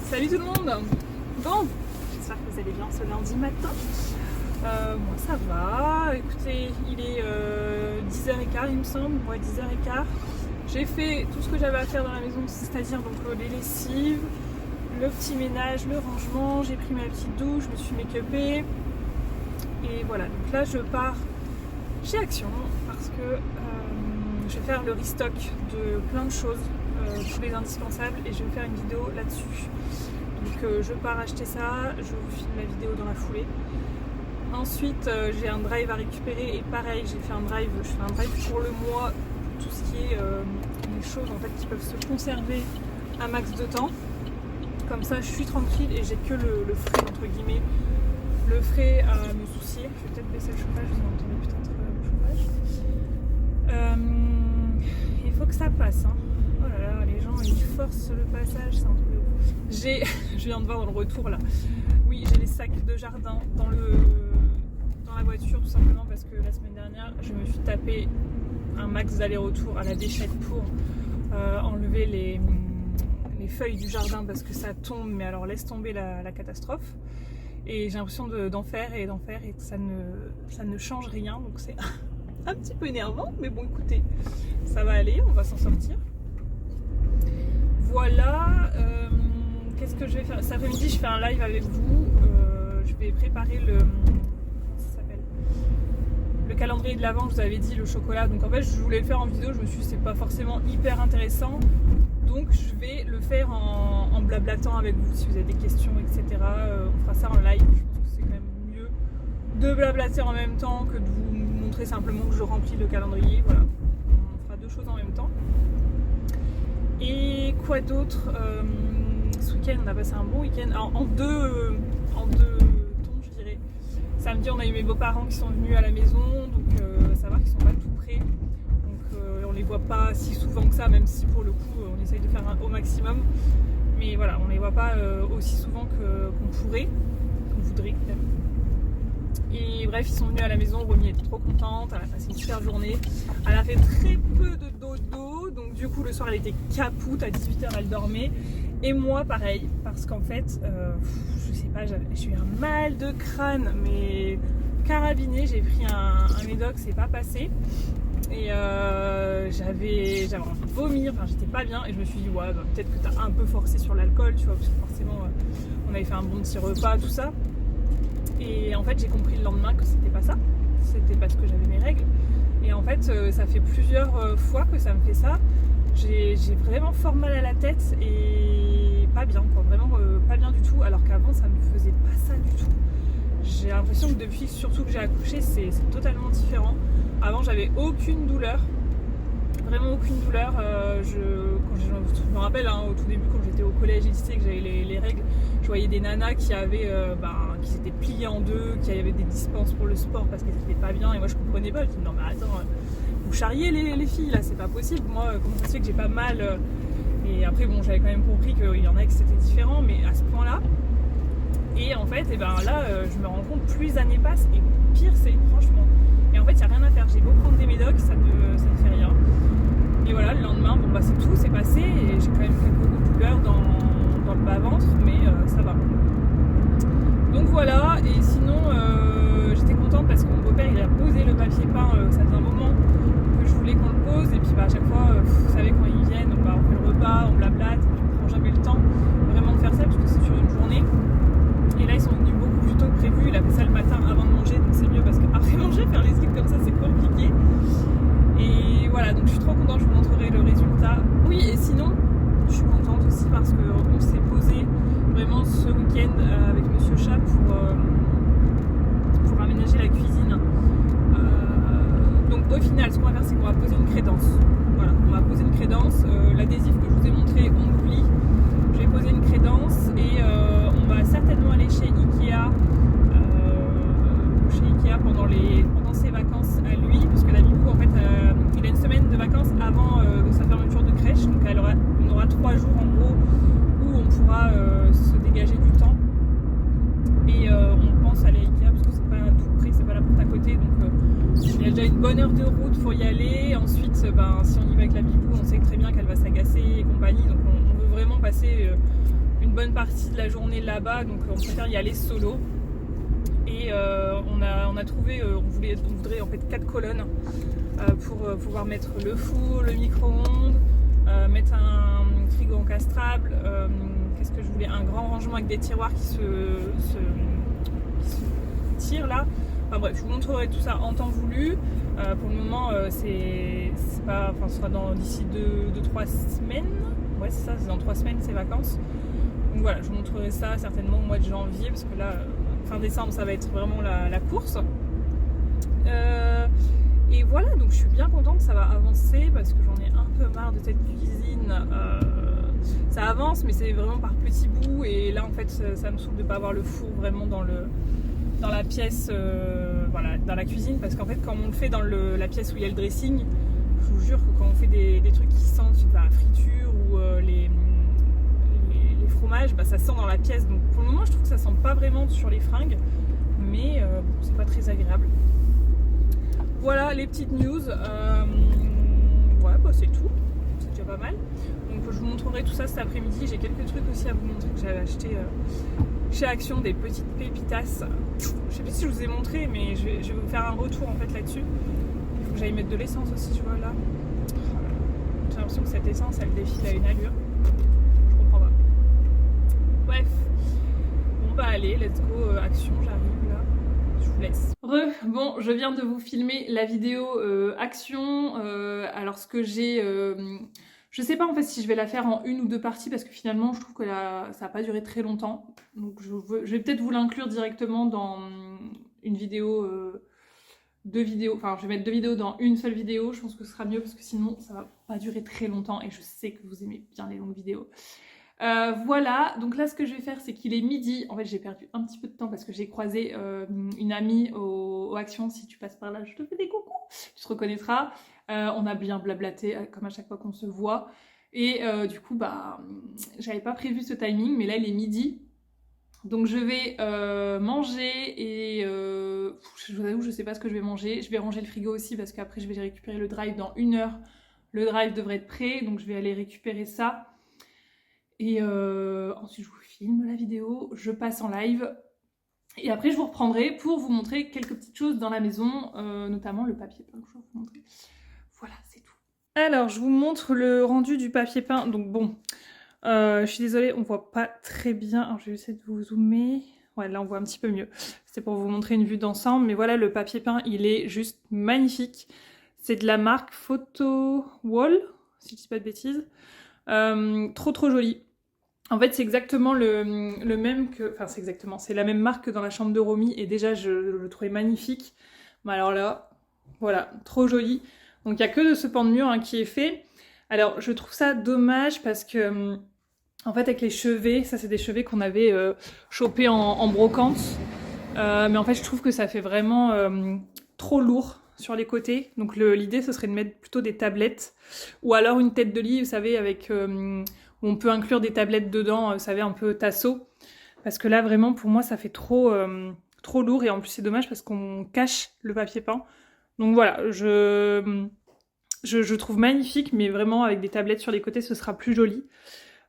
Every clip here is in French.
Salut tout le monde. Bon, j'espère que vous allez bien ce lundi matin. Moi ça va, écoutez, il est 10h15 il me semble, ouais 10h15. J'ai fait tout ce que j'avais à faire dans la maison, c'est-à-dire donc les lessives, le petit ménage, le rangement, j'ai pris ma petite douche, je me suis make-upée. Et voilà, donc là je pars chez Action parce que je vais faire le restock de plein de choses, tous les indispensables, et je vais faire une vidéo là-dessus. Donc je pars acheter ça, je vous filme la vidéo dans la foulée. Ensuite j'ai un drive à récupérer et pareil je fais un drive pour le mois, tout ce qui est les choses en fait qui peuvent se conserver un max de temps. Comme ça je suis tranquille et j'ai que le frais entre guillemets, le frais à me soucier. Je vais peut-être baisser le chauffage, vous entendez peut-être le chauffage. Il faut que ça passe, hein. Oh là là, les gens ils forcent le passage, c'est un truc de ouf. Je viens de voir dans le retour là. Oui, j'ai les sacs de jardin dans la voiture tout simplement parce que la semaine dernière je me suis tapé un max d'aller-retour à la déchette pour enlever les feuilles du jardin parce que ça tombe, mais alors laisse tomber la catastrophe. Et j'ai l'impression d'en faire et que ça ne change rien, donc c'est un petit peu énervant, mais bon écoutez, ça va aller, on va s'en sortir. Voilà, qu'est-ce que je vais faire cet après-midi? Je fais un live avec vous, je vais préparer le calendrier de l'Avent, je vous avais dit, le chocolat. Donc en fait je voulais le faire en vidéo, je me suis dit c'est pas forcément hyper intéressant, donc je vais le faire en blablatant avec vous si vous avez des questions, etc. On fera ça en live, je pense que c'est quand même mieux de blablater en même temps que de vous montrer simplement que je remplis le calendrier. Voilà, on fera deux choses en même temps. Et quoi d'autre? Ce week-end on a passé un bon week-end, en deux tons je dirais. Samedi on a eu mes beaux-parents qui sont venus à la maison, donc ça va qu'ils sont pas tout près, donc on les voit pas si souvent que ça, même si pour le coup on essaye de faire au maximum, mais voilà, on les voit pas aussi souvent qu'on pourrait, qu'on voudrait même. Et bref, ils sont venus à la maison, Romy était trop contente, elle a passé une super journée, elle a fait très peu de dodo, donc du coup le soir elle était capoute, à 18h elle dormait, et moi pareil, parce qu'en fait, je sais pas, j'ai eu un mal de crâne, mais carabiné, j'ai pris un médoc, c'est pas passé, et j'avais envie de vomir, enfin j'étais pas bien, et je me suis dit ouais, bah, peut-être que t'as un peu forcé sur l'alcool, tu vois, parce que forcément on avait fait un bon petit repas, tout ça. Et en fait j'ai compris le lendemain que c'était pas ça, c'était parce que j'avais mes règles. Et en fait ça fait plusieurs fois que ça me fait ça. J'ai vraiment fort mal à la tête et pas bien quoi, vraiment pas bien du tout, alors qu'avant ça me faisait pas ça du tout. J'ai l'impression que depuis surtout que j'ai accouché c'est totalement différent. Avant j'avais aucune douleur, vraiment aucune douleur. Je me rappelle au tout début quand j'étais au collège et lycée que j'avais les règles, je voyais des nanas qui avaient qui s'étaient pliées en deux, qui avaient des dispenses pour le sport parce qu'elles étaient pas bien, et moi je comprenais pas, je me disais non mais attends, vous charriez les filles là, c'est pas possible, moi comment ça se fait que j'ai pas mal. Et après bon, j'avais quand même compris qu'il y en a que c'était différent, mais à ce point là. Et en fait là je me rends compte, plus les années passent et pire c'est, franchement. Et en fait il n'y a rien à faire, j'ai beau prendre des médocs, ça ne fait rien. Et voilà, le lendemain, bon bah c'est tout, c'est passé, et j'ai quand même quelques douleurs dans le bas-ventre, mais ça va. Donc voilà, et sinon j'étais contente parce que mon beau-père il a posé le papier peint, ça faisait un moment que je voulais qu'on le pose, et puis à chaque fois, vous savez quand ils viennent, on fait le repas, on blablate, et puis on prend jamais le temps vraiment de faire ça parce que c'est sur une journée. Et là ils sont venus beaucoup plus tôt que prévu, il a fait ça le matin avant de manger, donc c'est mieux parce qu'après manger, faire les trucs comme ça c'est compliqué. Et voilà, donc je suis trop contente, je vous montrerai le résultat. Oui, et sinon, je suis contente aussi parce qu'on s'est posé vraiment ce week-end avec Monsieur Chat pour aménager la cuisine. Donc au final, ce qu'on va faire, c'est qu'on va poser une crédence. Voilà, on va poser une crédence. L'adhésif que je vous ai montré, on oublie. Je vais poser une crédence et on va certainement aller chez Ikea. Pendant ses vacances à lui, puisque la Bibou en fait il a une semaine de vacances avant sa fermeture de crèche, donc on aura 3 jours en gros où on pourra se dégager du temps, et on pense aller à Ikea parce que c'est pas tout près, c'est pas la porte à côté, donc il y a déjà une bonne heure de route pour y aller. Ensuite si on y va avec la Bibou, on sait très bien qu'elle va s'agacer et compagnie, donc on veut vraiment passer une bonne partie de la journée là-bas, donc on préfère y aller solo. Et on a trouvé, on voudrait en fait 4 colonnes pour pouvoir mettre le four, le micro-ondes, mettre un frigo encastrable, qu'est-ce que je voulais, un grand rangement avec des tiroirs qui se tirent là. Enfin bref, je vous montrerai tout ça en temps voulu. Pour le moment, c'est pas, enfin, ce sera d'ici 2-3 semaines. Ouais, c'est ça, c'est dans 3 semaines ces vacances. Donc voilà, je vous montrerai ça certainement au mois de janvier, parce que là, fin décembre, ça va être vraiment la course. Et voilà, donc je suis bien contente, ça va avancer parce que j'en ai un peu marre de cette cuisine. Ça avance, mais c'est vraiment par petits bouts. Et là, en fait, ça me saoule de ne pas avoir le four vraiment dans la pièce, voilà, dans la cuisine. Parce qu'en fait, quand on le fait dans la pièce où il y a le dressing, je vous jure que quand on fait des trucs qui sentent la friture ou les fromages, bah, ça sent dans la pièce. Donc pour le moment, je trouve que ça sent pas vraiment sur les fringues. Mais bon, c'est pas très agréable. Voilà les petites news. Ouais, bah, c'est tout. C'est déjà pas mal. Donc je vous montrerai tout ça cet après-midi. J'ai quelques trucs aussi à vous montrer que j'avais acheté chez Action, des petites pépitas. Je sais plus si je vous ai montré, mais je vais vous faire un retour en fait là-dessus. Il faut que j'aille mettre de l'essence aussi, tu vois là. J'ai l'impression que cette essence elle défile à une allure. Je comprends pas. Bref. Bon bah allez, let's go, Action, j'arrive là. Je vous laisse. Bon, je viens de vous filmer la vidéo Action. Alors ce que j'ai... je sais pas en fait si je vais la faire en 1 ou 2 parties parce que finalement je trouve que ça n'a pas duré très longtemps. Donc je vais peut-être vous l'inclure directement dans une vidéo, 2 vidéos. Enfin je vais mettre 2 vidéos dans une seule vidéo. Je pense que ce sera mieux parce que sinon ça va pas durer très longtemps et je sais que vous aimez bien les longues vidéos. Voilà, donc là ce que je vais faire c'est qu'il est midi. En fait j'ai perdu un petit peu de temps parce que j'ai croisé une amie au Action. Si tu passes par là, je te fais des coucous, tu te reconnaîtras. On a bien blablaté comme à chaque fois qu'on se voit. Et du coup bah j'avais pas prévu ce timing, mais là il est midi. Donc je vais manger et je vous avoue je sais pas ce que je vais manger. Je vais ranger le frigo aussi parce qu'après je vais récupérer le drive dans 1 heure. Le drive devrait être prêt, donc je vais aller récupérer ça. Et ensuite je vous filme la vidéo, je passe en live et après je vous reprendrai pour vous montrer quelques petites choses dans la maison, notamment le papier peint que je vais vous montrer. Voilà, c'est tout. Alors je vous montre le rendu du papier peint. Donc bon, je suis désolée, on voit pas très bien. Alors je vais essayer de vous zoomer. Ouais, là on voit un petit peu mieux. C'était pour vous montrer une vue d'ensemble, mais voilà, le papier peint il est juste magnifique. C'est de la marque Photo Wall, si je dis pas de bêtises. Trop joli. En fait c'est exactement le même que... Enfin c'est exactement, c'est la même marque que dans la chambre de Romy et déjà je le trouvais magnifique. Mais alors là, voilà, trop joli. Donc il n'y a que de ce pan de mur hein, qui est fait. Alors je trouve ça dommage parce que en fait avec les chevets, ça c'est des chevets qu'on avait chopés en brocante. Mais en fait je trouve que ça fait vraiment trop lourd sur les côtés. Donc l'idée ce serait de mettre plutôt des tablettes ou alors une tête de lit, vous savez, avec où on peut inclure des tablettes dedans, vous savez, un peu tasso. Parce que là vraiment pour moi ça fait trop lourd et en plus c'est dommage parce qu'on cache le papier peint. Donc voilà, je trouve magnifique, mais vraiment avec des tablettes sur les côtés ce sera plus joli.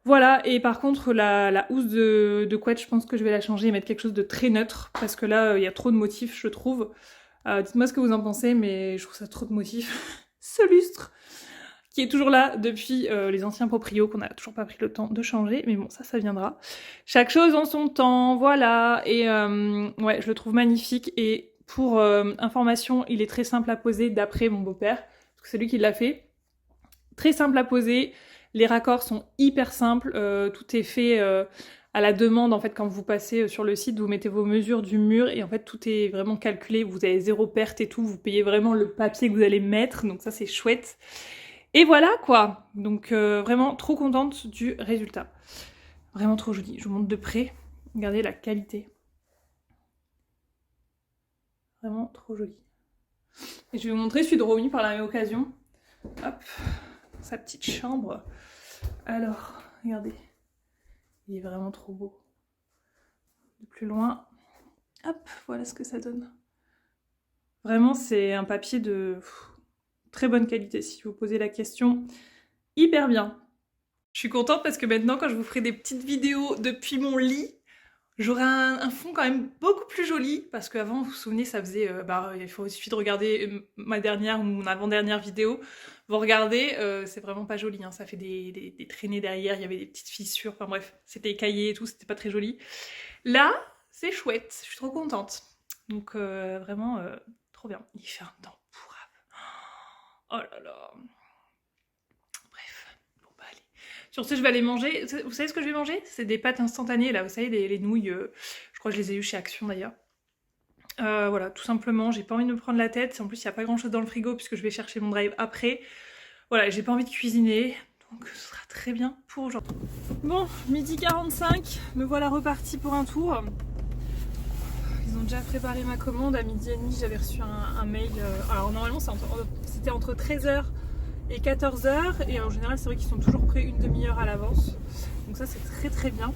Voilà, et par contre la housse de couette, je pense que je vais la changer et mettre quelque chose de très neutre parce que là il y a trop de motifs je trouve. Dites-moi ce que vous en pensez, mais je trouve ça trop de motifs. Ce lustre qui est toujours là depuis les anciens proprios qu'on n'a toujours pas pris le temps de changer, mais bon ça viendra. Chaque chose en son temps, voilà, et ouais je le trouve magnifique et pour information il est très simple à poser d'après mon beau-père, parce que c'est lui qui l'a fait. Très simple à poser, les raccords sont hyper simples, tout est fait à la demande en fait quand vous passez sur le site, vous mettez vos mesures du mur et en fait tout est vraiment calculé, vous avez 0 perte et tout, vous payez vraiment le papier que vous allez mettre, donc ça c'est chouette. Et voilà quoi, donc vraiment trop contente du résultat. Vraiment trop joli, je vous montre de près, regardez la qualité. Vraiment trop joli. Et je vais vous montrer celui de Romy par la même occasion. Hop, sa petite chambre. Alors, regardez. Il est vraiment trop beau. De plus loin, hop, voilà ce que ça donne. Vraiment, c'est un papier de très bonne qualité, si vous posez la question. Hyper bien. Je suis contente parce que maintenant, quand je vous ferai des petites vidéos depuis mon lit, j'aurai un fond quand même beaucoup plus joli. Parce qu'avant, vous vous souvenez, ça faisait... il suffit de regarder ma dernière ou mon avant-dernière vidéo. Vous regardez, c'est vraiment pas joli. Hein, ça fait des traînées derrière, il y avait des petites fissures. Enfin bref, c'était écaillé et tout, c'était pas très joli. Là, c'est chouette, je suis trop contente. Donc vraiment, trop bien. Il fait un temps pourrave. Oh là là. Sur ce, je vais aller manger. Vous savez ce que je vais manger? C'est des pâtes instantanées, là, vous savez, les nouilles. Je crois que je les ai eues chez Action, d'ailleurs. Voilà, tout simplement, j'ai pas envie de me prendre la tête. En plus, il n'y a pas grand-chose dans le frigo, puisque je vais chercher mon drive après. Voilà, j'ai pas envie de cuisiner. Donc, ce sera très bien pour aujourd'hui. Bon, 12h45, me voilà repartie pour un tour. Ils ont déjà préparé ma commande. À 12h30, j'avais reçu un mail. Alors, normalement, c'était entre 13h et 14h, et en général c'est vrai qu'ils sont toujours prêts une demi-heure à l'avance, donc ça c'est très très bien.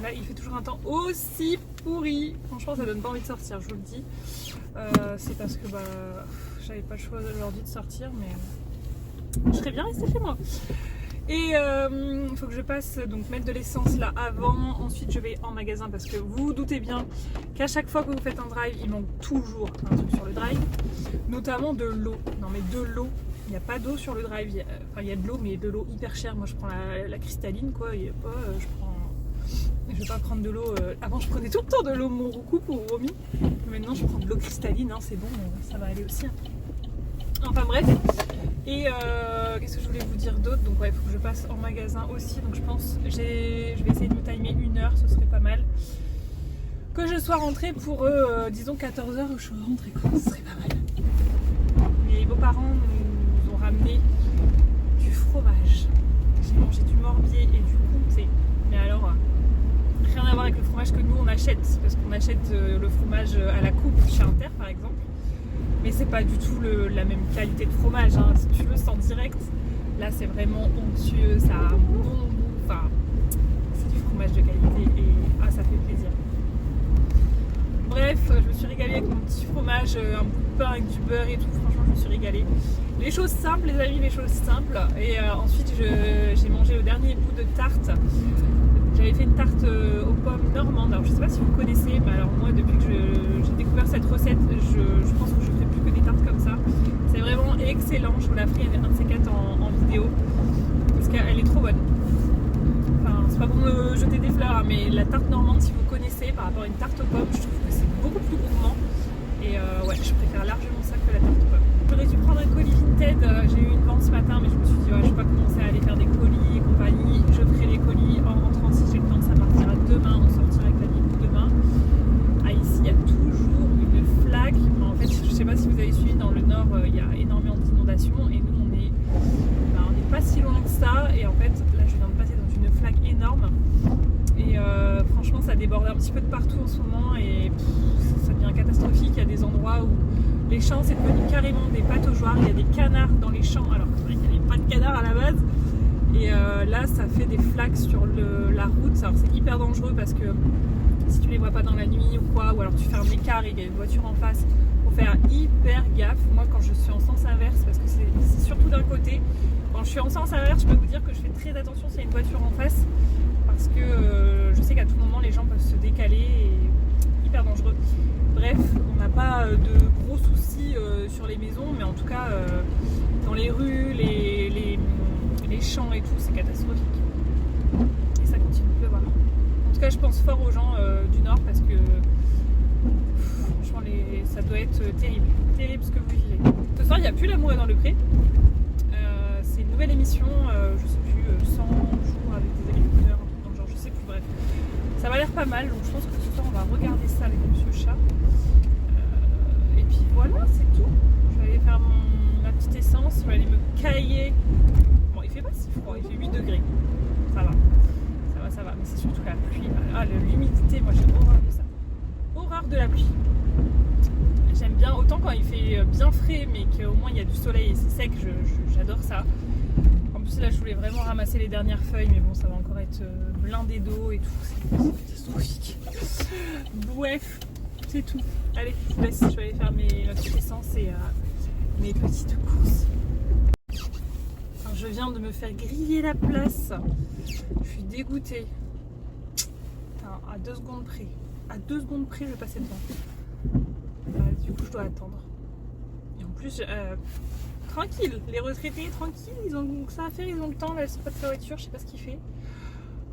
Là il fait toujours un temps aussi pourri, franchement ça donne pas envie de sortir, je vous le dis. C'est parce que j'avais pas le choix aujourd'hui de sortir, mais je serais bien restée chez moi. Et il faut que je passe donc mettre de l'essence là avant, ensuite je vais en magasin parce que vous vous doutez bien qu'à chaque fois que vous faites un drive, il manque toujours un truc sur le drive, notamment de l'eau. Non mais de l'eau, il n'y a pas d'eau sur le drive, il y a de l'eau mais de l'eau hyper chère. Moi je prends la cristalline quoi, et pas, je vais pas prendre de l'eau, avant je prenais tout le temps de l'eau Monroucou pour Romy, maintenant je prends de l'eau cristalline, hein, c'est bon, ça va aller aussi. Enfin bref. Et qu'est-ce que je voulais vous dire d'autre? Donc ouais, il faut que je passe en magasin aussi. Donc je pense, je vais essayer de me timer 1 heure, ce serait pas mal. Que je sois rentrée pour, disons 14h, je suis rentrée quoi, ce serait pas mal. Mes beaux-parents nous ont ramené du fromage. J'ai mangé du morbier et du comté. Mais alors, rien à voir avec le fromage que nous on achète. Parce qu'on achète le fromage à la coupe chez Inter par exemple. Mais c'est pas du tout la même qualité de fromage, hein. Si tu veux, c'est en direct. Là, c'est vraiment onctueux, ça a un bon goût. Enfin, c'est du fromage de qualité et ça fait plaisir. Bref, je me suis régalée avec mon petit fromage, un bout de pain avec du beurre et tout. Franchement, je me suis régalée. Les choses simples, les amis, les choses simples. Et ensuite, j'ai mangé le dernier bout de tarte. J'avais fait une tarte aux pommes normande. Alors, je sais pas si vous connaissez, mais alors moi, depuis que j'ai découvert cette recette, je pense que je ferai plus que des tartes comme ça. C'est vraiment excellent. Je vous la ferai un de ces quatre en vidéo parce qu'elle est trop bonne. Enfin, c'est pas pour me jeter des fleurs, hein, mais la tarte normande, si vous connaissez, par rapport à une tarte aux pommes, je trouve que c'est beaucoup plus gourmand. Et ouais, je préfère largement ça que la tarte aux pommes. J'aurais dû prendre un colis Vinted. J'ai eu une vente ce matin, mais je me suis dit, ouais, je vais pas commencer à aller faire des colis et compagnie. Je ferai les colis en rentrant si j'ai le temps. Ça partira demain. On sortira avec la vie demain. Ah, ici, il y a toujours une flaque. En fait, je sais pas si vous avez suivi, dans le nord, il y a énormément d'inondations. Et nous, on n'est pas si loin que ça. Et en fait, là, je viens de passer dans une flaque énorme. Et franchement, ça déborde un petit peu de partout en ce moment. Et ça devient catastrophique. Il y a des endroits où les champs, c'est devenu carrément des pataugeoires. Il y a des canards dans les champs. Alors, c'est vrai qu'il n'y avait pas de canards à la base. Et là, ça fait des flaques sur la route. Alors, c'est hyper dangereux parce que si tu les vois pas dans la nuit ou quoi, ou alors tu fais un écart et il y a une voiture en face, faut faire hyper gaffe. Moi, quand je suis en sens inverse, parce que c'est surtout d'un côté, quand je suis en sens inverse, je peux vous dire que je fais très attention s'il y a une voiture en face. Parce que je sais qu'à tout moment, les gens peuvent se décaler et hyper dangereux. Bref, on n'a pas de gros soucis sur les maisons, mais en tout cas, dans les rues, les champs et tout, c'est catastrophique. Et ça continue de pleuvoir. En tout cas, je pense fort aux gens du Nord parce que franchement, ça doit être terrible. Terrible ce que vous vivez. Ce soir, il n'y a plus L'amour est dans le pré. C'est une nouvelle émission, je sais plus, 100 jours avec des agriculteurs, genre je sais plus, bref. Ça m'a l'air pas mal, donc je pense que ce soir on va regarder ça avec Monsieur Chat. Et puis voilà, c'est tout. Je vais aller faire ma petite essence, je vais aller me cailler. Bon, il fait pas si froid, il fait 8 degrés. Ça va, mais c'est surtout la pluie. Ah, l'humidité, moi j'ai horreur de ça. Horreur de la pluie. J'aime bien, autant quand il fait bien frais, mais qu'au moins il y a du soleil et c'est sec, j'adore ça. En plus là, je voulais vraiment ramasser les dernières feuilles, mais bon, ça va encore être blindé d'eau et tout, c'est catastrophique. Bref, c'est tout. Allez, je vous laisse, je vais aller faire ma petite essence et mes petites courses. Enfin, je viens de me faire griller la place. Je suis dégoûtée. Putain, à 2 secondes près. À 2 secondes près, je vais passer devant. Du coup, je dois attendre. Et en plus, tranquille, les retraités, tranquilles, ils ont que ça à faire, ils ont le temps, là, elles sont pas de sa voiture, je sais pas ce qu'il fait.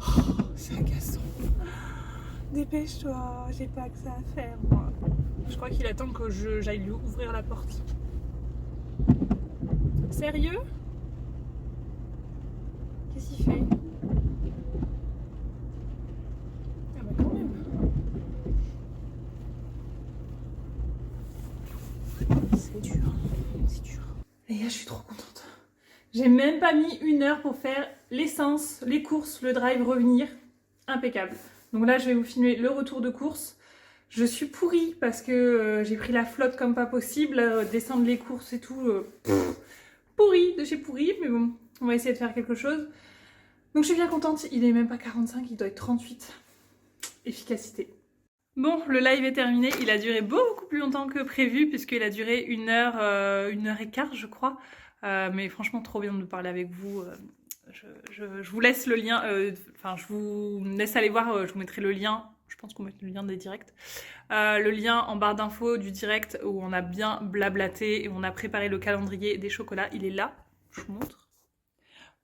Oh, c'est agaçant. Dépêche-toi, j'ai pas que ça à faire, moi. Je crois qu'il attend que j'aille lui ouvrir la porte. Sérieux? Qu'est-ce qu'il fait? Ah bah quand même. C'est dur, c'est dur. Les gars, je suis trop contente. J'ai même pas mis 1 heure pour faire l'essence, les courses, le drive, revenir. Impeccable. Donc là, je vais vous filmer le retour de course. Je suis pourrie parce que j'ai pris la flotte comme pas possible. Descendre les courses et tout. Pourrie de chez pourrie. Mais bon, on va essayer de faire quelque chose. Donc je suis bien contente. Il est même pas 45, il doit être 38. Efficacité. Bon, le live est terminé. Il a duré beaucoup plus longtemps que prévu puisqu'il a duré 1 heure, 1 heure et quart, je crois. Mais franchement, trop bien de parler avec vous. Je vous laisse le lien, enfin je vous laisse aller voir, je vous mettrai le lien, je pense qu'on met le lien des directs, le lien en barre d'infos du direct où on a bien blablaté et on a préparé le calendrier des chocolats, il est là, je vous montre.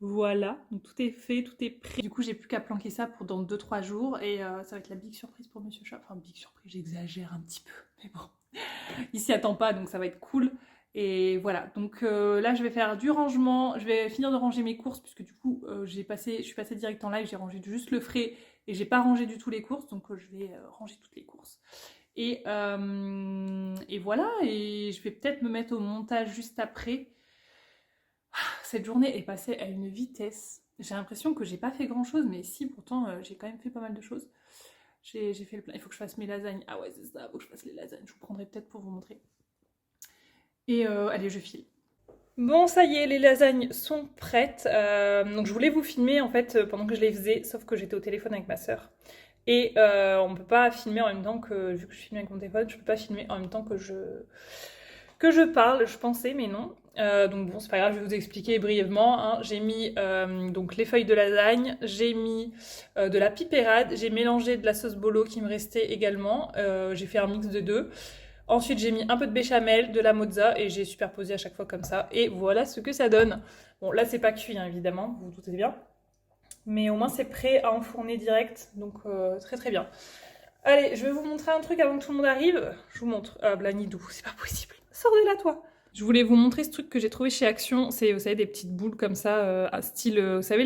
Voilà, donc tout est fait, tout est prêt. Du coup, j'ai plus qu'à planquer ça pour dans 2-3 jours et ça va être la big surprise pour Monsieur Chat. Enfin, big surprise, j'exagère un petit peu, mais bon, il s'y attend pas donc ça va être cool. Et voilà, donc là je vais faire du rangement, je vais finir de ranger mes courses puisque du coup je suis passée direct en live, j'ai rangé juste le frais et j'ai pas rangé du tout les courses, donc je vais ranger toutes les courses. Et voilà, et je vais peut-être me mettre au montage juste après. Cette journée est passée à une vitesse, j'ai l'impression que j'ai pas fait grand chose, mais si pourtant j'ai quand même fait pas mal de choses. J'ai fait le plein, il faut que je fasse mes lasagnes, ah ouais c'est ça, il faut que je fasse les lasagnes, je vous prendrai peut-être pour vous montrer. Et allez, je file. Bon, ça y est, les lasagnes sont prêtes. Donc je voulais vous filmer en fait pendant que je les faisais, sauf que j'étais au téléphone avec ma soeur. Et on peut pas filmer en même temps que, vu que je filme avec mon téléphone, je peux pas filmer en même temps que je parle, je pensais, mais non. Donc bon, c'est pas grave, je vais vous expliquer brièvement. Hein. J'ai mis donc les feuilles de lasagne, j'ai mis de la pipérade, j'ai mélangé de la sauce bolo qui me restait également. J'ai fait un mix de deux. Ensuite, j'ai mis un peu de béchamel, de la mozza et j'ai superposé à chaque fois comme ça. Et voilà ce que ça donne. Bon, là, c'est pas cuit, hein, évidemment, vous vous doutez bien. Mais au moins, c'est prêt à enfourner direct. Donc, très très bien. Allez, je vais vous montrer un truc avant que tout le monde arrive. Je vous montre. Blanidou, c'est pas possible. Sors de là, toi. Je voulais vous montrer ce truc que j'ai trouvé chez Action. C'est, vous savez, des petites boules comme ça, à style, vous savez,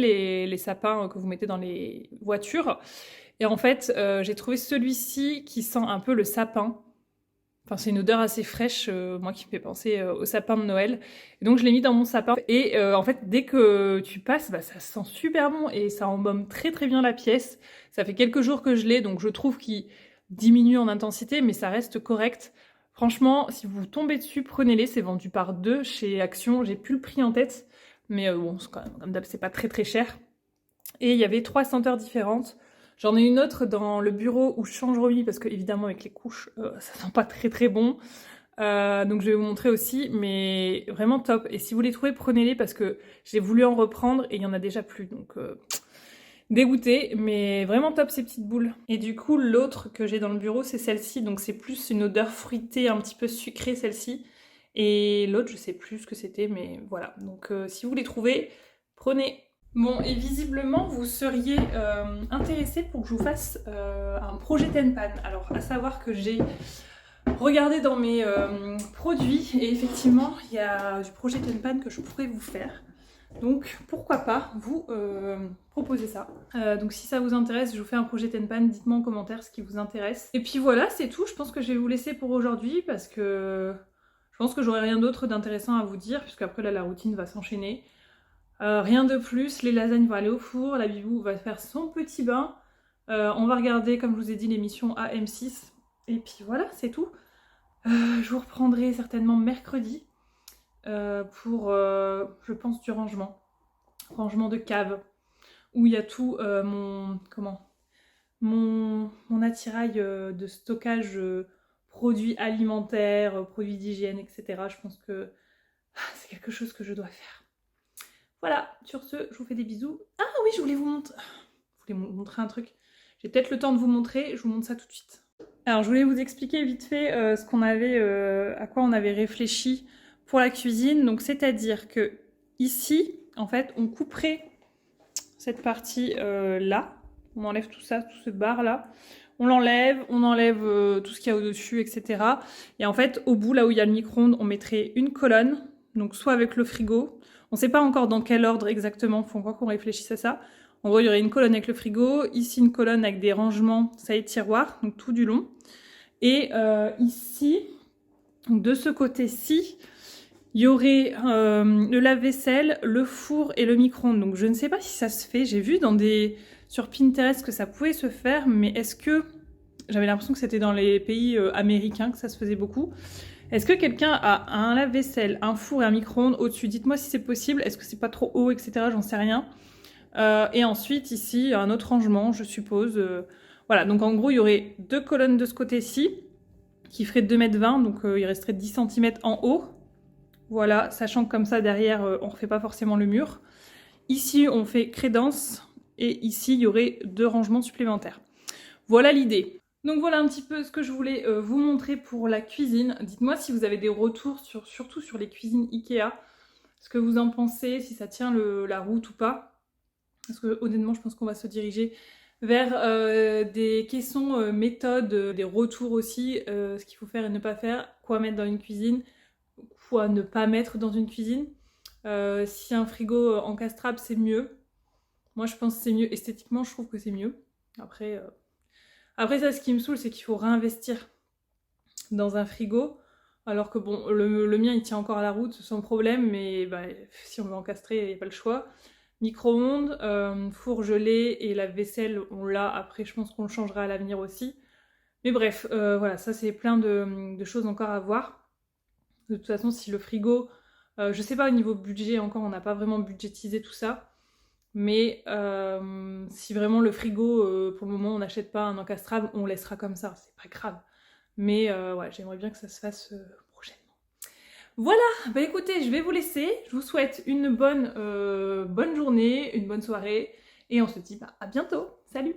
les sapins que vous mettez dans les voitures. Et en fait, j'ai trouvé celui-ci qui sent un peu le sapin. Enfin, c'est une odeur assez fraîche, moi qui me fait penser au sapin de Noël. Et donc je l'ai mis dans mon sapin. Et en fait, dès que tu passes, bah, ça sent super bon et ça embaume très très bien la pièce. Ça fait quelques jours que je l'ai, donc je trouve qu'il diminue en intensité, mais ça reste correct. Franchement, si vous tombez dessus, prenez-les. C'est vendu par 2 chez Action. J'ai plus le prix en tête, mais bon, quand même, comme d'hab, c'est pas très très cher. Et il y avait 3 senteurs différentes. J'en ai une autre dans le bureau où je change remis parce que évidemment avec les couches ça sent pas très très bon. Donc je vais vous montrer aussi, mais vraiment top. Et si vous les trouvez, prenez-les parce que j'ai voulu en reprendre et il y en a déjà plus. Donc dégoûtée, mais vraiment top ces petites boules. Et du coup l'autre que j'ai dans le bureau c'est celle-ci, donc c'est plus une odeur fruitée, un petit peu sucrée celle-ci. Et l'autre je sais plus ce que c'était, mais voilà. Donc si vous les trouvez, prenez. Bon, et visiblement, vous seriez intéressé pour que je vous fasse un projet Tenpan. Alors, à savoir que j'ai regardé dans mes produits, et effectivement, il y a du projet Tenpan que je pourrais vous faire. Donc, pourquoi pas vous proposer ça. Donc, si ça vous intéresse, je vous fais un projet Tenpan. Dites-moi en commentaire ce qui vous intéresse. Et puis voilà, c'est tout. Je pense que je vais vous laisser pour aujourd'hui, parce que je pense que j'aurai rien d'autre d'intéressant à vous dire, puisqu'après, là, la routine va s'enchaîner. Rien de plus, les lasagnes vont aller au four, la bibou va faire son petit bain. On va regarder, comme je vous ai dit, l'émission AM6. Et puis voilà, c'est tout. Je vous reprendrai certainement mercredi pour, je pense, du rangement. Rangement de cave, où il y a tout mon attirail de stockage produits alimentaires, produits d'hygiène, etc. Je pense que c'est quelque chose que je dois faire. Voilà, sur ce, je vous fais des bisous. Ah oui, je voulais vous montrer un truc. J'ai peut-être le temps de vous montrer, je vous montre ça tout de suite. Alors, je voulais vous expliquer vite fait à quoi on avait réfléchi pour la cuisine. Donc, c'est-à-dire que ici, en fait, on couperait cette partie là. On enlève tout ça, tout ce bar là. On enlève tout ce qu'il y a au-dessus, etc. Et en fait, au bout, là où il y a le micro-ondes, on mettrait une colonne. Donc, soit avec le frigo. On ne sait pas encore dans quel ordre exactement, il faut encore qu'on réfléchisse à ça. En gros, il y aurait une colonne avec le frigo, ici une colonne avec des rangements, ça et tiroirs, donc tout du long. Et ici, de ce côté-ci, il y aurait le lave-vaisselle, le four et le micro-ondes. Donc je ne sais pas si ça se fait. J'ai vu sur Pinterest que ça pouvait se faire, mais est-ce que... J'avais l'impression que c'était dans les pays américains que ça se faisait beaucoup. Est-ce que quelqu'un a un lave-vaisselle, un four et un micro-ondes au-dessus? Dites-moi si c'est possible. Est-ce que c'est pas trop haut, etc. J'en sais rien. Et ensuite, ici, un autre rangement, je suppose. Voilà, donc en gros, il y aurait 2 colonnes de ce côté-ci, qui feraient 2,20 m, donc il resterait 10 cm en haut. Voilà, sachant que comme ça, derrière, on ne refait pas forcément le mur. Ici, on fait crédence, et ici, il y aurait 2 rangements supplémentaires. Voilà l'idée. Donc voilà un petit peu ce que je voulais vous montrer pour la cuisine. Dites-moi si vous avez des retours, surtout sur les cuisines Ikea, ce que vous en pensez, si ça tient la route ou pas. Parce que honnêtement, je pense qu'on va se diriger vers des caissons méthodes, des retours aussi, ce qu'il faut faire et ne pas faire, quoi mettre dans une cuisine, quoi ne pas mettre dans une cuisine. Si un frigo encastrable, c'est mieux. Moi, je pense que c'est mieux. Esthétiquement, je trouve que c'est mieux. Après, ça, ce qui me saoule, c'est qu'il faut réinvestir dans un frigo. Alors que bon, le mien, il tient encore à la route sans problème, mais bah, si on veut encastrer, il n'y a pas le choix. Micro-ondes, four gelé et la vaisselle, on l'a. Après, je pense qu'on le changera à l'avenir aussi. Mais bref, voilà, ça c'est plein de choses encore à voir. De toute façon, si le frigo, je sais pas au niveau budget encore, on n'a pas vraiment budgétisé tout ça. Mais si vraiment le frigo, pour le moment, on n'achète pas un encastrable, on laissera comme ça, c'est pas grave. Mais ouais, j'aimerais bien que ça se fasse prochainement. Voilà, bah écoutez, je vais vous laisser. Je vous souhaite une bonne journée, une bonne soirée. Et on se dit bah, à bientôt. Salut!